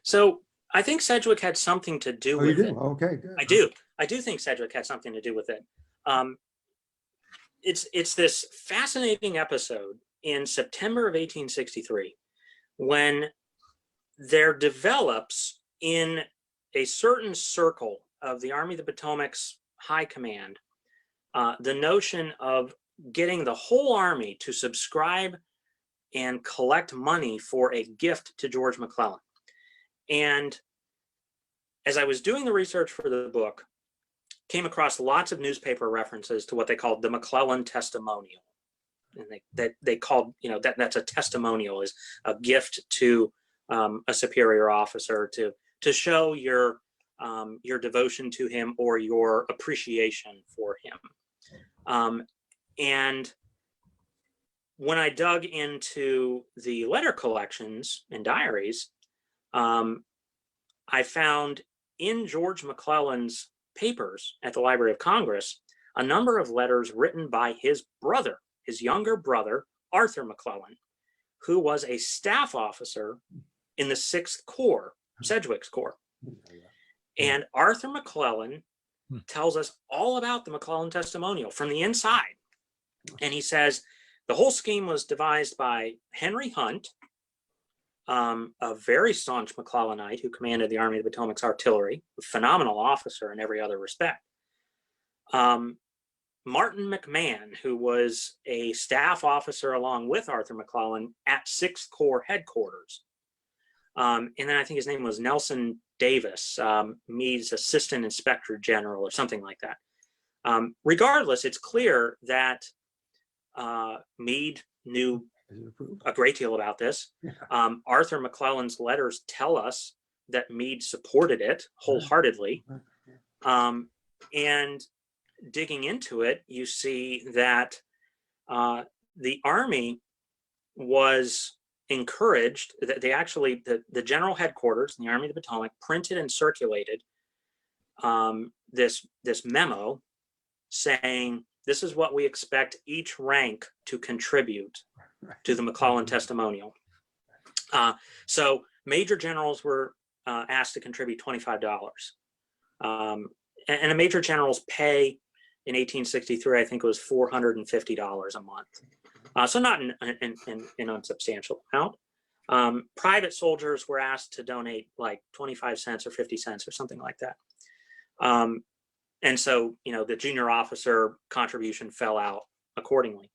So I think Sedgwick had something to do Oh, you with do? it. Okay, good. I do think Sedgwick had something to do with it. It's this fascinating episode in September of 1863 when there develops in a certain circle of the Army of the Potomac's high command the notion of getting the whole army to subscribe and collect money for a gift to George McClellan. And as I was doing the research for the book, came across lots of newspaper references to what they called the McClellan testimonial. And they called, that's a testimonial, is a gift to a superior officer to show your devotion to him or your appreciation for him. And when I dug into the letter collections and diaries, I found in George McClellan's papers at the Library of Congress a number of letters written by his brother, his younger brother, Arthur McClellan, who was a staff officer in the 6th Corps, Sedgwick's Corps. And Arthur McClellan tells us all about the McClellan testimonial from the inside. And he says the whole scheme was devised by Henry Hunt, a very staunch McClellanite who commanded the Army of the Potomac's artillery, a phenomenal officer in every other respect. Martin McMahon, who was a staff officer along with Arthur McClellan at 6th Corps headquarters. And then I think his name was Nelson Davis, Meade's assistant inspector general or something like that. Regardless, it's clear that Meade knew a great deal about this. Arthur McClellan's letters tell us that Meade supported it wholeheartedly. And digging into it, you see that the Army was encouraged, that they actually, the general headquarters in the Army of the Potomac printed and circulated this memo saying, this is what we expect each rank to contribute to the McClellan testimonial. So major generals were asked to contribute $25. And a major general's pay in 1863, I think it was $450 a month. So not an unsubstantial amount. Private soldiers were asked to donate like 25 cents or 50 cents or something like that. And so, the junior officer contribution fell out accordingly.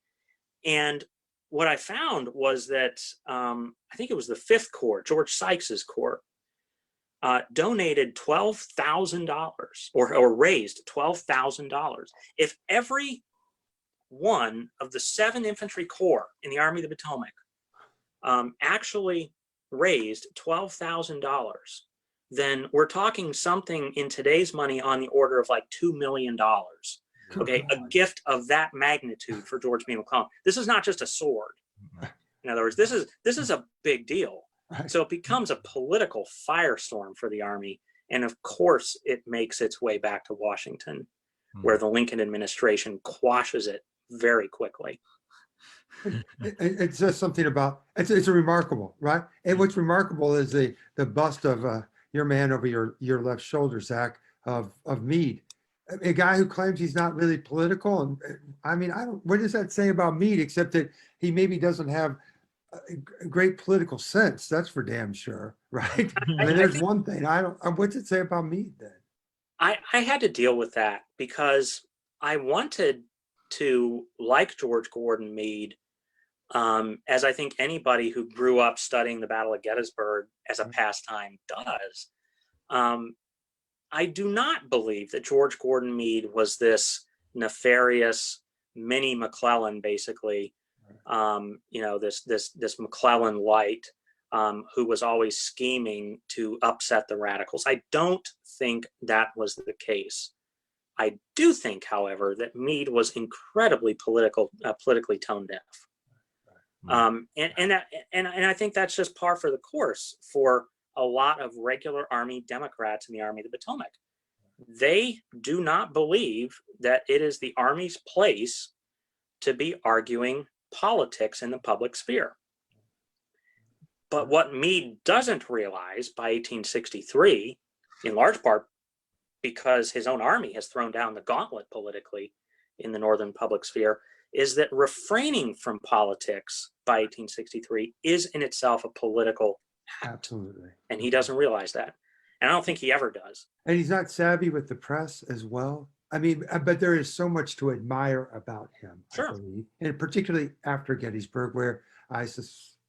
And what I found was that I think it was the 5th Corps, George Sykes's Corps, donated $12,000 or raised $12,000. If every one of the 7 infantry corps in the Army of the Potomac actually raised $12,000, then we're talking something in today's money on the order of like $2 million. Okay, a gift of that magnitude for George B. McClellan. This is not just a sword. In other words, this is a big deal. So it becomes a political firestorm for the Army. And of course, it makes its way back to Washington, where the Lincoln administration quashes it very quickly. It's just something about, it's a remarkable, right? And what's remarkable is the bust of your man over your left shoulder, Zach, of Meade. A guy who claims he's not really political. And I mean, what does that say about Meade, except that he maybe doesn't have a great political sense? That's for damn sure, right? I mean, there's one thing. What's it say about Meade then? I had to deal with that because I wanted to, like George Gordon Meade, as I think anybody who grew up studying the Battle of Gettysburg as a pastime does. I do not believe that George Gordon Meade was this nefarious mini McClellan, basically, this McClellan light, who was always scheming to upset the radicals. I don't think that was the case. I do think, however, that Meade was incredibly politically tone deaf. And I think that's just par for the course for a lot of regular Army Democrats in the Army of the Potomac. They do not believe that it is the Army's place to be arguing politics in the public sphere. But what Meade doesn't realize by 1863, in large part because his own army has thrown down the gauntlet politically in the Northern public sphere, is that refraining from politics by 1863 is in itself a political act. Absolutely. And he doesn't realize that. And I don't think he ever does. And he's not savvy with the press as well. I mean, but there is so much to admire about him, Sure. I believe, and particularly after Gettysburg, where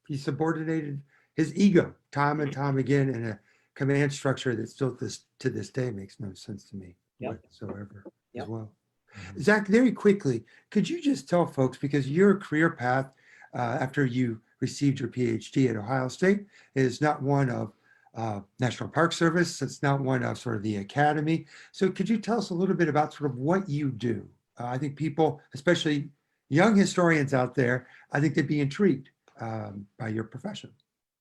he subordinated his ego time and time again in a command structure that still to this day makes no sense to me whatsoever as well. Zach, very quickly, could you just tell folks, because your career path after you received your PhD at Ohio State is not one of National Park Service, it's not one of sort of the academy. So could you tell us a little bit about sort of what you do? I think people, especially young historians out there, I think they'd be intrigued by your profession.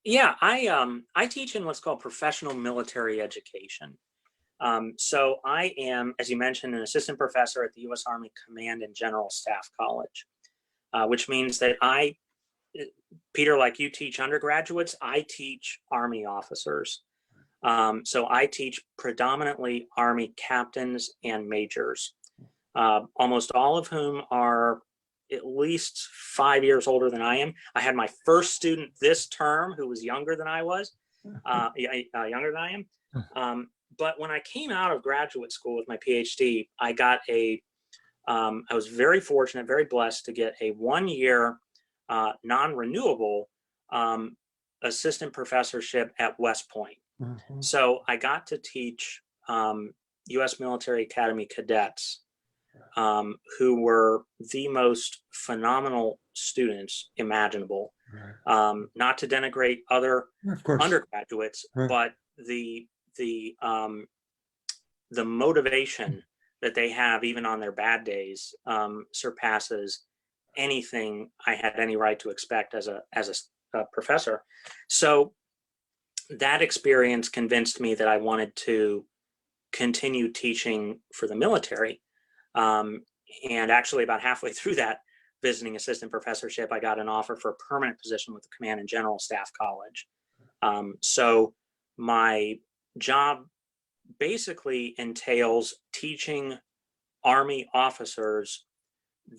Yeah, I teach in what's called professional military education. So I am, as you mentioned, an assistant professor at the U.S. Army Command and General Staff College, which means that Peter, like you teach undergraduates, I teach Army officers. So I teach predominantly Army captains and majors, almost all of whom are at least 5 years older than I am. I had my first student this term who was younger than I was, younger than I am. But when I came out of graduate school with my PhD, I was very fortunate, very blessed to get a 1-year non-renewable assistant professorship at West Point. So I got to teach U.S. Military Academy cadets who were the most phenomenal students imaginable. Not to denigrate other undergraduates, but the motivation that they have even on their bad days surpasses anything I had any right to expect as a professor. So that experience convinced me that I wanted to continue teaching for the military. And actually about halfway through that visiting assistant professorship, I got an offer for a permanent position with the Command and General Staff College. So my job basically entails teaching Army officers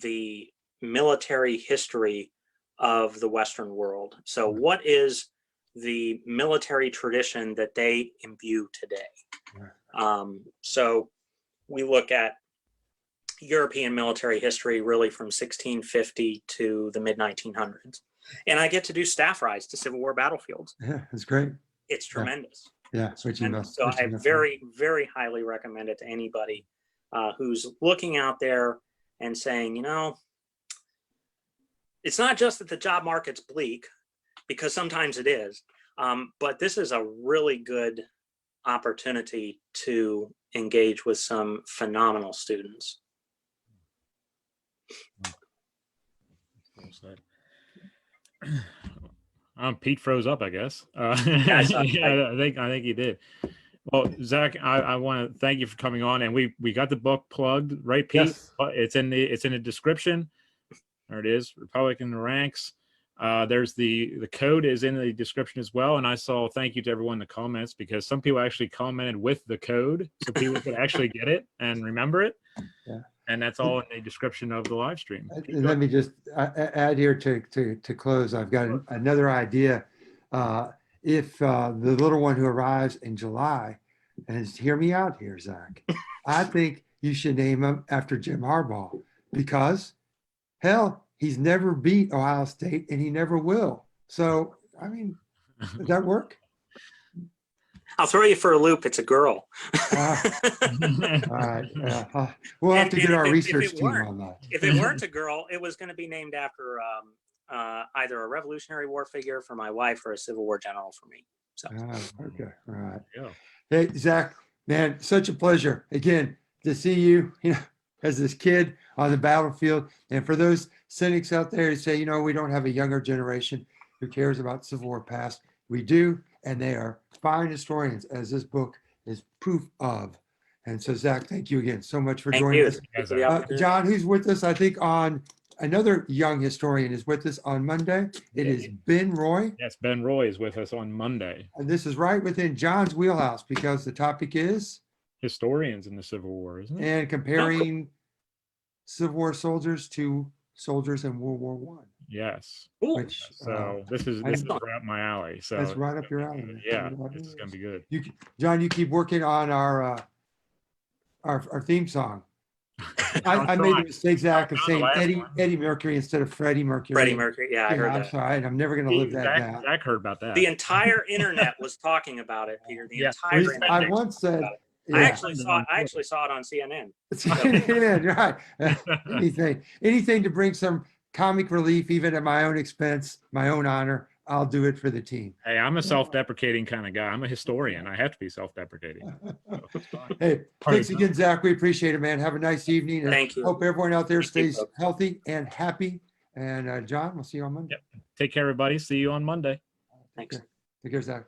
the military history of the Western world. So what is the military tradition that they imbue today. So we look at European military history really from 1650 to the mid 1900s. And I get to do staff rides to Civil War battlefields. Yeah, it's great. It's tremendous. Yeah, It's which you tremendous. must. So which you I must very, very highly recommend it to anybody who's looking out there and saying, you know, it's not just that the job market's bleak, because sometimes it is, but this is a really good opportunity to engage with some phenomenal students. Well said. Pete froze up, I guess. Yeah, I think he did. Well, Zach, I want to thank you for coming on, and we got the book plugged, right, Pete? Yes. It's in the description. There it is. Republican Ranks. There's the code is in the description as well. And I saw thank you to everyone in the comments, because some people actually commented with the code so people could actually get it and remember it. Yeah. And that's all in the description of the live stream. Let me just add here to close. I've got another idea. If the little one who arrives in July, and hear me out here, Zach, I think you should name him after Jim Harbaugh, because hell, he's never beat Ohio State and he never will. So, I mean, does that work? I'll throw you for a loop. It's a girl. All right. We'll have to get our research team on that. If it weren't a girl, it was going to be named after either a Revolutionary War figure for my wife or a Civil War general for me. So. Okay. All right. Yeah. Hey, Zach, man, such a pleasure again to see you, as this kid on the battlefield. And for those cynics out there who say, we don't have a younger generation who cares about Civil War past, we do. And they are fine historians, as this book is proof of. And so, Zach, thank you again so much for joining us. John, who's with us, I think, on another young historian is with us on Monday. It is Ben Roy. Yes, Ben Roy is with us on Monday. And this is right within John's wheelhouse, because the topic is historians in the Civil War, isn't it? And comparing Civil War soldiers to soldiers in World War One. Yes. Which, so this is right up my alley. So that's right up your alley. Yeah, this is gonna be good. John, you keep working on our theme song. I made the mistake, Zach, of saying Eddie Mercury instead of Freddie Mercury. Freddie Mercury, yeah, I heard I'm that. sorry, I'm never going to live that down. Zach heard about that. The entire internet was talking about it, Peter. The entire internet. I once said. I actually saw it on CNN. CNN, right? Anything to bring some comic relief, even at my own expense, my own honor. I'll do it for the team. Hey, I'm a self-deprecating kind of guy. I'm a historian. I have to be self-deprecating. Hey, thanks again, Zach. We appreciate it, man. Have a nice evening. And thank you. Hope everyone out there stays healthy and happy. And John, we'll see you on Monday. Yep. Take care, everybody. See you on Monday. Thanks. Take care, Zach.